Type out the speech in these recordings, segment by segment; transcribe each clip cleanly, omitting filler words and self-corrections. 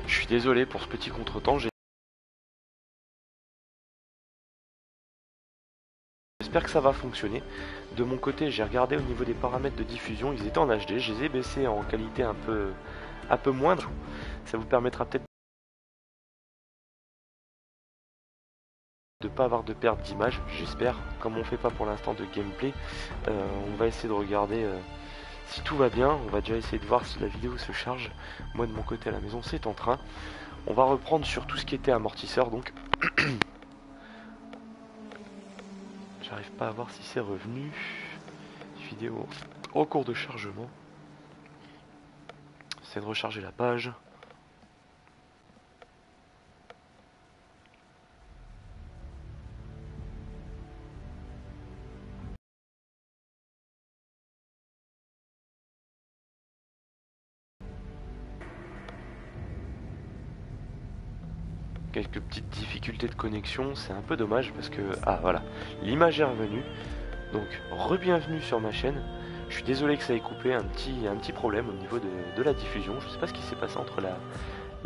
Je suis désolé pour ce petit contretemps, j'espère que ça va fonctionner. De mon côté, j'ai regardé au niveau des paramètres de diffusion, ils étaient en HD, je les ai baissés en qualité un peu moindre. Ça vous permettra peut-être de ne pas avoir de perte d'image, j'espère. Comme on fait pas pour l'instant de gameplay, on va essayer de regarder si tout va bien. On va déjà essayer de voir si la vidéo se charge. Moi de mon côté à la maison c'est en train. On va reprendre sur tout ce qui était amortisseur donc. J'arrive pas à voir si c'est revenu. Vidéo en cours de chargement. J'essaie de recharger la page. Quelques petites difficultés de connexion, c'est un peu dommage parce que... Ah voilà, l'image est revenue. Donc re-bienvenue sur ma chaîne. Je suis désolé que ça ait coupé, un petit problème au niveau de la diffusion. Je sais pas ce qui s'est passé entre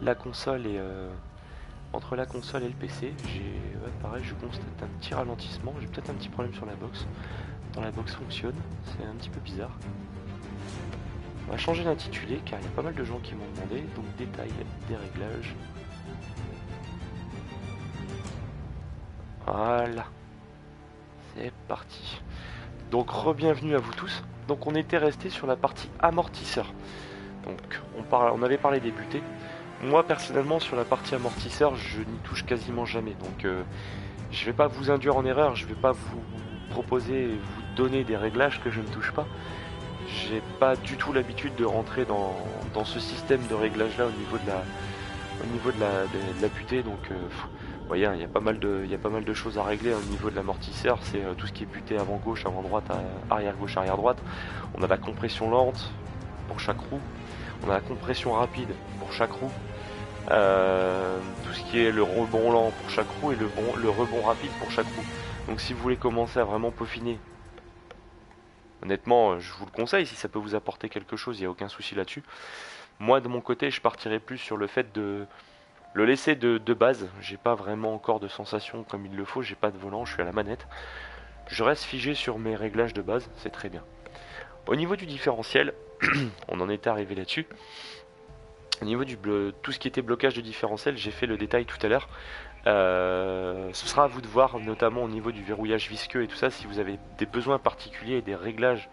la console et le PC. Pareil, je constate un petit ralentissement. J'ai peut-être un petit problème sur la box. Dans la box fonctionne, c'est un petit peu bizarre. On va changer l'intitulé car il y a pas mal de gens qui m'ont demandé. Donc détail des réglages. Voilà. C'est parti. Donc re-bienvenue à vous tous. Donc on était resté sur la partie amortisseur. Donc on avait parlé des butées. Moi personnellement sur la partie amortisseur je n'y touche quasiment jamais. Donc je vais pas vous induire en erreur, je vais pas vous proposer, vous donner des réglages que je ne touche pas. J'ai pas du tout l'habitude de rentrer dans ce système de réglage là au niveau de la butée. Donc vous voyez, il y a pas mal de choses à régler au niveau de l'amortisseur. C'est tout ce qui est buté avant gauche, avant droite, arrière gauche, arrière droite. On a la compression lente pour chaque roue. On a la compression rapide pour chaque roue. Tout ce qui est le rebond lent pour chaque roue et le rebond rapide pour chaque roue. Donc si vous voulez commencer à vraiment peaufiner, honnêtement, je vous le conseille. Si ça peut vous apporter quelque chose, il n'y a aucun souci là-dessus. Moi, de mon côté, je partirais plus sur le fait de le laisser de base. J'ai pas vraiment encore de sensation comme il le faut, j'ai pas de volant, je suis à la manette. Je reste figé sur mes réglages de base, c'est très bien. Au niveau du différentiel, on en était arrivé là-dessus. Au niveau tout ce qui était blocage de différentiel, j'ai fait le détail tout à l'heure. Ce sera à vous de voir, notamment au niveau du verrouillage visqueux et tout ça, si vous avez des besoins particuliers et des réglages,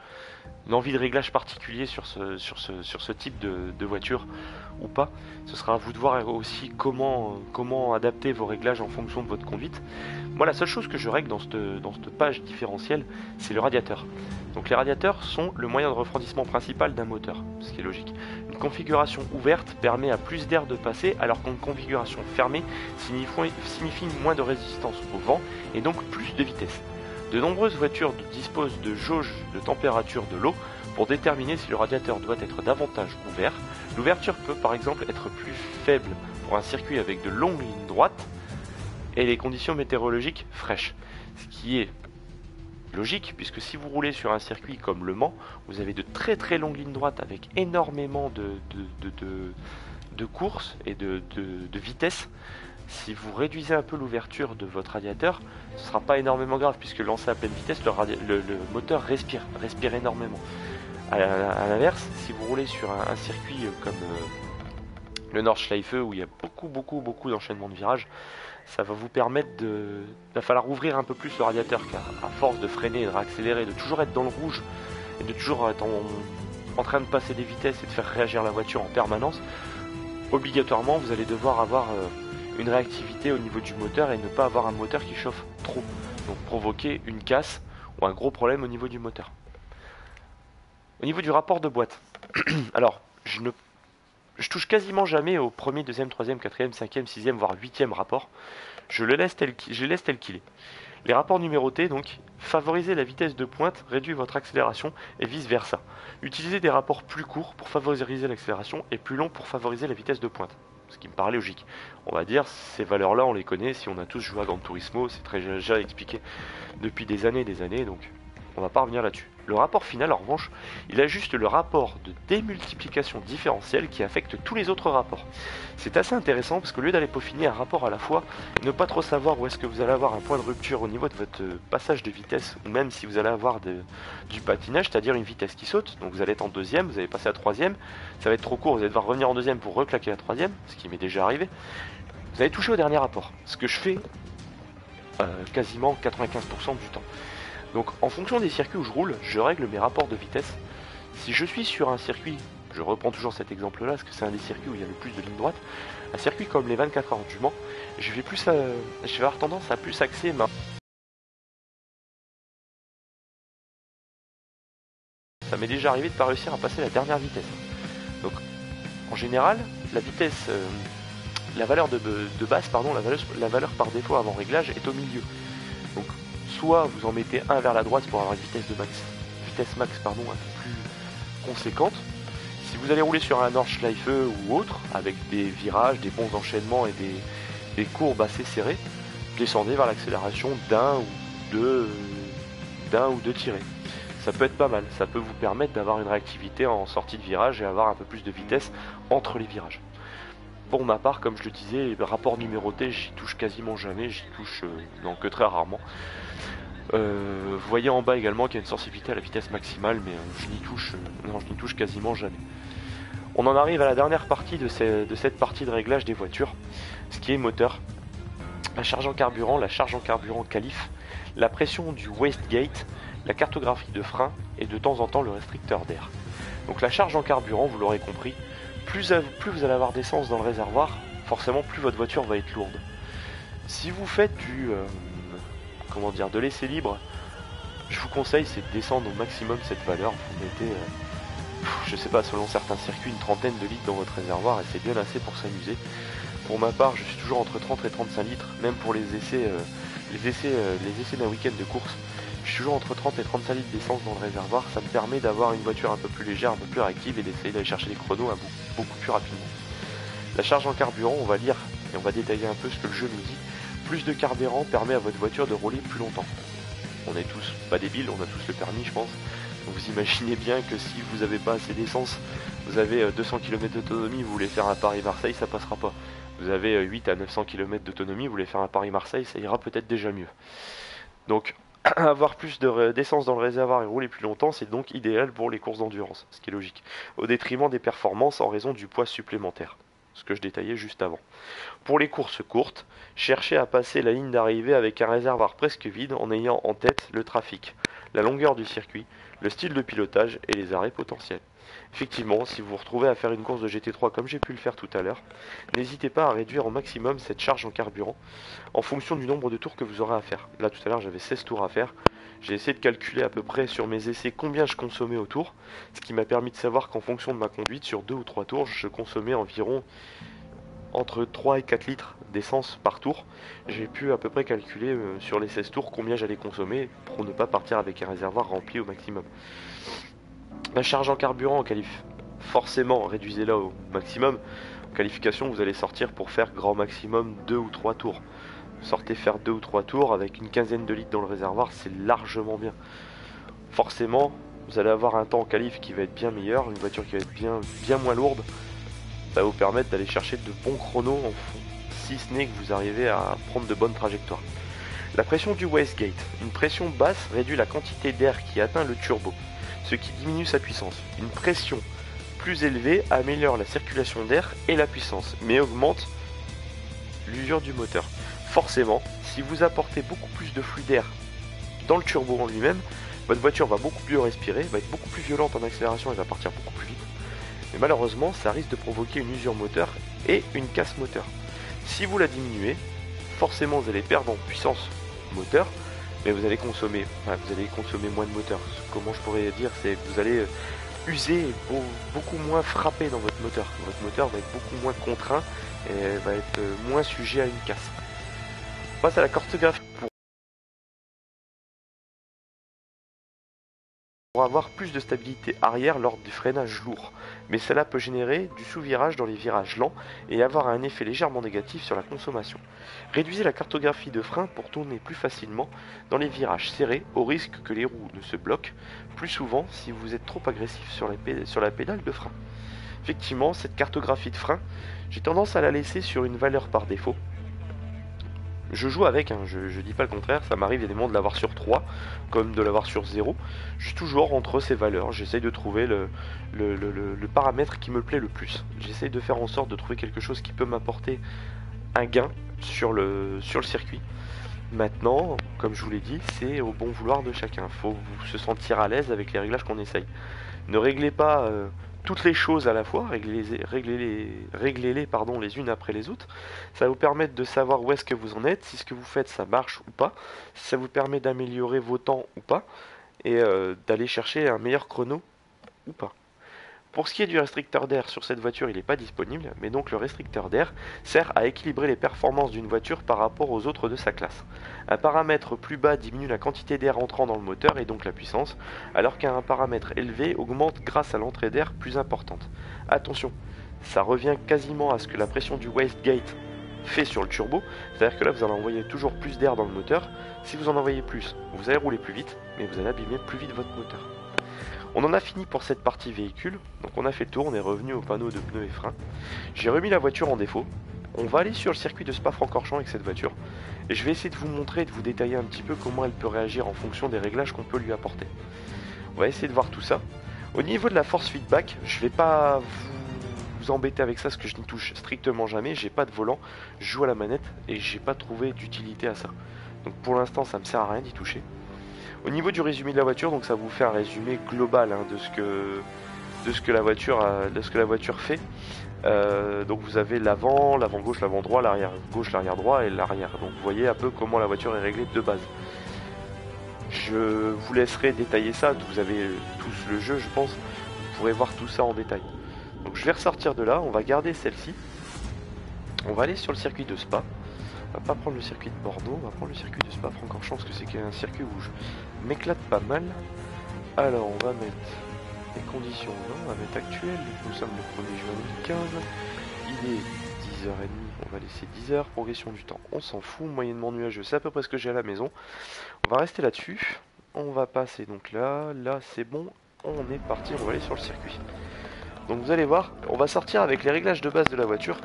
une envie de réglage particulier sur ce type de voiture ou pas. Ce sera à vous de voir aussi comment adapter vos réglages en fonction de votre conduite. Moi, la seule chose que je règle dans cette page différentielle, c'est le radiateur. Donc les radiateurs sont le moyen de refroidissement principal d'un moteur, ce qui est logique. Une configuration ouverte permet à plus d'air de passer, alors qu'une configuration fermée signifie moins de résistance au vent et donc plus de vitesse. De nombreuses voitures disposent de jauges de température de l'eau pour déterminer si le radiateur doit être davantage ouvert. L'ouverture peut par exemple être plus faible pour un circuit avec de longues lignes droites et les conditions météorologiques fraîches. Ce qui est logique, puisque si vous roulez sur un circuit comme Le Mans, vous avez de très très longues lignes droites avec énormément de courses et de vitesse. Si vous réduisez un peu l'ouverture de votre radiateur, ce ne sera pas énormément grave, puisque lancé à pleine vitesse, le moteur respire énormément. À l'inverse, si vous roulez sur un circuit comme le Nordschleife, où il y a beaucoup d'enchaînements de virages, ça va vous permettre il va falloir ouvrir un peu plus le radiateur, car à force de freiner, de réaccélérer, de toujours être dans le rouge, et de toujours être en train de passer des vitesses et de faire réagir la voiture en permanence, obligatoirement vous allez devoir avoir une réactivité au niveau du moteur et ne pas avoir un moteur qui chauffe trop. Donc provoquer une casse ou un gros problème au niveau du moteur. Au niveau du rapport de boîte, alors je touche quasiment jamais au premier, deuxième, troisième, quatrième, cinquième, sixième, voire huitième rapport. Je laisse tel qu'il est. Les rapports numérotés, donc, favoriser la vitesse de pointe réduit votre accélération et vice versa. Utilisez des rapports plus courts pour favoriser l'accélération et plus longs pour favoriser la vitesse de pointe. Ce qui me paraît logique. On va dire, ces valeurs-là, on les connaît, si on a tous joué à Gran Turismo, c'est très déjà expliqué depuis des années, donc on va pas revenir là-dessus. Le rapport final, en revanche, il a juste le rapport de démultiplication différentielle qui affecte tous les autres rapports. C'est assez intéressant parce qu'au lieu d'aller peaufiner un rapport à la fois, ne pas trop savoir où est-ce que vous allez avoir un point de rupture au niveau de votre passage de vitesse, ou même si vous allez avoir du patinage, c'est-à-dire une vitesse qui saute, donc vous allez être en deuxième, vous allez passer à troisième, ça va être trop court, vous allez devoir revenir en deuxième pour reclaquer la troisième, ce qui m'est déjà arrivé. Vous allez toucher au dernier rapport, ce que je fais quasiment 95% du temps. Donc en fonction des circuits où je roule, je règle mes rapports de vitesse. Si je suis sur un circuit, je reprends toujours cet exemple là parce que c'est un des circuits où il y a le plus de lignes droites, un circuit comme les 24 heures du Mans, je vais avoir tendance à plus axer Ça m'est déjà arrivé de pas réussir à passer la dernière vitesse. Donc en général, la vitesse, la valeur de base, pardon, la valeur par défaut avant réglage est au milieu. Donc soit vous en mettez un vers la droite pour avoir une vitesse max un peu plus conséquente. Si vous allez rouler sur un Nordschleife ou autre, avec des virages, des bons enchaînements et des courbes assez serrées, descendez vers l'accélération d'un ou deux tirés. Ça peut être pas mal, ça peut vous permettre d'avoir une réactivité en sortie de virage et avoir un peu plus de vitesse entre les virages. Pour ma part, comme je le disais, le rapport numéroté, j'y touche quasiment jamais, j'y touche que très rarement. Vous voyez en bas également qu'il y a une sensibilité à la vitesse maximale, mais je n'y touche quasiment jamais. On en arrive à la dernière partie de cette partie de réglage des voitures, ce qui est moteur. La charge en carburant qualif, la pression du wastegate, la cartographie de frein et de temps en temps le restricteur d'air. Donc la charge en carburant, vous l'aurez compris, plus vous allez avoir d'essence dans le réservoir, forcément plus votre voiture va être lourde. Si vous faites de l'essai libre, je vous conseille c'est de descendre au maximum cette valeur. Vous mettez, je sais pas, selon certains circuits, une trentaine de litres dans votre réservoir et c'est bien assez pour s'amuser. Pour ma part, je suis toujours entre 30 et 35 litres, même pour les essais d'un week-end de course. Je suis toujours entre 30 et 35 litres d'essence dans le réservoir. Ça me permet d'avoir une voiture un peu plus légère, un peu plus réactive et d'essayer d'aller chercher des chronos beaucoup plus rapidement. La charge en carburant, on va lire et on va détailler un peu ce que le jeu nous dit. Plus de carburant permet à votre voiture de rouler plus longtemps. On est tous pas débiles, on a tous le permis, je pense. Donc vous imaginez bien que si vous n'avez pas assez d'essence, vous avez 200 km d'autonomie, vous voulez faire un Paris-Marseille, ça passera pas. Vous avez 8 à 900 km d'autonomie, vous voulez faire un Paris-Marseille, ça ira peut-être déjà mieux. Donc avoir plus d'essence dans le réservoir et rouler plus longtemps, c'est donc idéal pour les courses d'endurance, ce qui est logique, au détriment des performances en raison du poids supplémentaire, ce que je détaillais juste avant. Pour les courses courtes, cherchez à passer la ligne d'arrivée avec un réservoir presque vide en ayant en tête le trafic, la longueur du circuit, le style de pilotage et les arrêts potentiels. Effectivement, si vous vous retrouvez à faire une course de GT3 comme j'ai pu le faire tout à l'heure, n'hésitez pas à réduire au maximum cette charge en carburant en fonction du nombre de tours que vous aurez à faire. Là tout à l'heure j'avais 16 tours à faire, j'ai essayé de calculer à peu près sur mes essais combien je consommais au tour, ce qui m'a permis de savoir qu'en fonction de ma conduite, sur 2 ou 3 tours, je consommais environ entre 3 et 4 litres d'essence par tour. J'ai pu à peu près calculer sur les 16 tours combien j'allais consommer pour ne pas partir avec un réservoir rempli au maximum. La charge en carburant en qualif, forcément réduisez-la au maximum. En qualification, vous allez sortir pour faire grand maximum 2 ou 3 tours. Sortez faire 2 ou 3 tours avec une quinzaine de litres dans le réservoir, c'est largement bien. Forcément, vous allez avoir un temps en qualif qui va être bien meilleur, une voiture qui va être bien moins lourde. Ça va vous permettre d'aller chercher de bons chronos en fond, si ce n'est que vous arrivez à prendre de bonnes trajectoires. La pression du wastegate. Une pression basse réduit la quantité d'air qui atteint le turbo, ce qui diminue sa puissance. Une pression plus élevée améliore la circulation d'air et la puissance, mais augmente l'usure du moteur. Forcément, si vous apportez beaucoup plus de flux d'air dans le turbo en lui-même, votre voiture va beaucoup mieux respirer, va être beaucoup plus violente en accélération et va partir beaucoup plus vite. Mais malheureusement, ça risque de provoquer une usure moteur et une casse moteur. Si vous la diminuez, forcément vous allez perdre en puissance moteur, mais vous allez consommer moins de moteur. Comment je pourrais dire, c'est que vous allez user et beaucoup moins frapper dans votre moteur. Votre moteur va être beaucoup moins contraint et va être moins sujet à une casse. On passe à la cartographie. pour avoir plus de stabilité arrière lors des freinages lourds, mais cela peut générer du sous-virage dans les virages lents et avoir un effet légèrement négatif sur la consommation. Réduisez la cartographie de frein pour tourner plus facilement dans les virages serrés au risque que les roues ne se bloquent plus souvent si vous êtes trop agressif sur la pédale de frein. Effectivement, cette cartographie de frein, j'ai tendance à la laisser sur une valeur par défaut. Je joue avec, hein, je dis pas le contraire, ça m'arrive évidemment de l'avoir sur 3, comme de l'avoir sur 0. Je suis toujours entre ces valeurs, j'essaye de trouver le paramètre qui me plaît le plus. J'essaye de faire en sorte de trouver quelque chose qui peut m'apporter un gain sur le circuit. Maintenant, comme je vous l'ai dit, c'est au bon vouloir de chacun. Il faut se sentir à l'aise avec les réglages qu'on essaye. Ne réglez pas toutes les choses à la fois, réglez-les pardon, les unes après les autres. Ça va vous permettre de savoir où est-ce que vous en êtes, si ce que vous faites ça marche ou pas, si ça vous permet d'améliorer vos temps ou pas, et d'aller chercher un meilleur chrono ou pas. Pour ce qui est du restricteur d'air sur cette voiture, il n'est pas disponible, mais donc le restricteur d'air sert à équilibrer les performances d'une voiture par rapport aux autres de sa classe. Un paramètre plus bas diminue la quantité d'air entrant dans le moteur et donc la puissance, alors qu'un paramètre élevé augmente grâce à l'entrée d'air plus importante. Attention, ça revient quasiment à ce que la pression du wastegate fait sur le turbo, c'est-à-dire que là vous allez envoyer toujours plus d'air dans le moteur. Si vous en envoyez plus, vous allez rouler plus vite, mais vous allez abîmer plus vite votre moteur. On en a fini pour cette partie véhicule, donc on a fait le tour, on est revenu au panneau de pneus et freins. J'ai remis la voiture en défaut. On va aller sur le circuit de Spa-Francorchamps avec cette voiture, et je vais essayer de vous montrer et de vous détailler un petit peu comment elle peut réagir en fonction des réglages qu'on peut lui apporter. On va essayer de voir tout ça. Au niveau de la force feedback, je vais pas vous embêter avec ça parce que je n'y touche strictement jamais, j'ai pas de volant, je joue à la manette et j'ai pas trouvé d'utilité à ça. Donc pour l'instant ça me sert à rien d'y toucher. Au niveau du résumé de la voiture, donc ça vous fait un résumé global hein, de ce que la voiture fait. Donc vous avez l'avant gauche, l'avant droit, l'arrière gauche, l'arrière droit et l'arrière. Donc vous voyez un peu comment la voiture est réglée de base. Je vous laisserai détailler ça, vous avez tous le jeu je pense, vous pourrez voir tout ça en détail. Donc je vais ressortir de là, on va garder celle-ci. On va aller sur le circuit de Spa. On va pas prendre le circuit de Bordeaux, on va prendre le circuit de Spa-Francorchamps parce que c'est un circuit où je m'éclate pas mal. Alors on va mettre les conditions, on va mettre actuelles, nous sommes le 1er juin 2015, il est 10h30, on va laisser 10h, progression du temps, on s'en fout, moyennement nuageux, c'est à peu près ce que j'ai à la maison. On va rester là-dessus, on va passer donc là c'est bon, on est parti, on va aller sur le circuit. Donc vous allez voir, on va sortir avec les réglages de base de la voiture.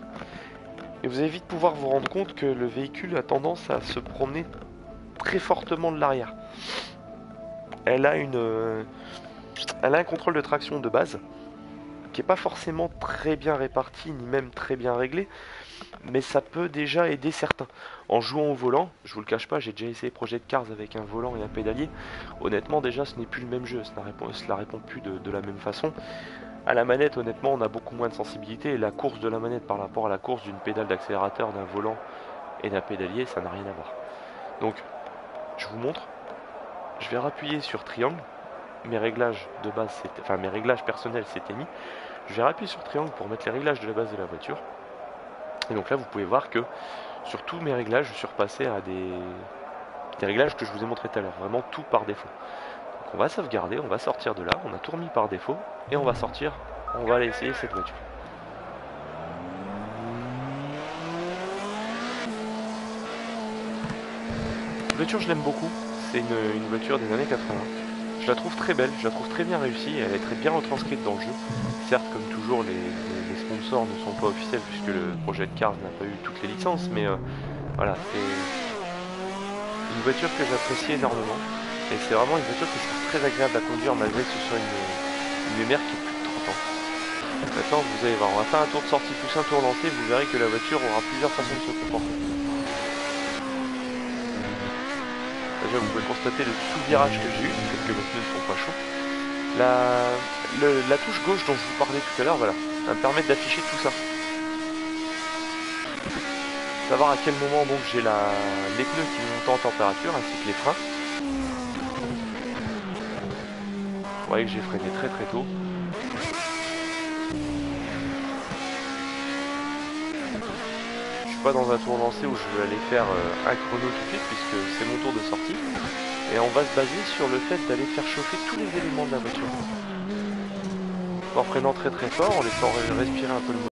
Et vous allez vite pouvoir vous rendre compte que le véhicule a tendance à se promener très fortement de l'arrière. Elle a un contrôle de traction de base qui n'est pas forcément très bien réparti ni même très bien réglé, mais ça peut déjà aider certains. En jouant au volant, je vous le cache pas, j'ai déjà essayé Project Cars avec un volant et un pédalier. Honnêtement déjà ce n'est plus le même jeu, cela répond plus de la même façon. À la manette, honnêtement, on a beaucoup moins de sensibilité et la course de la manette par rapport à la course d'une pédale d'accélérateur, d'un volant et d'un pédalier, ça n'a rien à voir. Donc, je vous montre. Je vais rappuyer sur triangle. Mes réglages de base, mes réglages personnels s'étaient mis. Je vais rappuyer sur triangle pour mettre les réglages de la base de la voiture. Et donc là, vous pouvez voir que sur tous mes réglages, je suis repassé à des réglages que je vous ai montré tout à l'heure. Vraiment tout par défaut. Donc on va sauvegarder, on va sortir de là. On a tout remis par défaut. Et on va sortir, on va aller essayer cette voiture. Cette voiture je l'aime beaucoup, c'est une voiture des années 80. Je la trouve très belle, je la trouve très bien réussie, elle est très bien retranscrite dans le jeu. Certes comme toujours les sponsors ne sont pas officiels puisque le projet de Cars n'a pas eu toutes les licences, mais voilà, c'est une voiture que j'apprécie énormément. Et c'est vraiment une voiture que je trouve très agréable à conduire malgré que ce soit une mémère qui est plus de 30 ans. Maintenant vous allez voir, on va faire un tour de sortie plus un tour lancé, vous verrez que la voiture aura plusieurs façons de se comporter. Déjà vous pouvez constater le sous-virage que j'ai eu, du fait que mes pneus ne sont pas chauds. La touche gauche dont je vous parlais tout à l'heure, voilà, va me permettre d'afficher tout ça. Savoir à quel moment donc j'ai les pneus qui montent en température ainsi que les freins. Vous voyez que j'ai freiné très très tôt. Je suis pas dans un tour lancé où je vais aller faire un chrono tout de suite puisque c'est mon tour de sortie. Et on va se baser sur le fait d'aller faire chauffer tous les éléments de la voiture. En freinant très très fort, en laissant respirer un peu le moteur.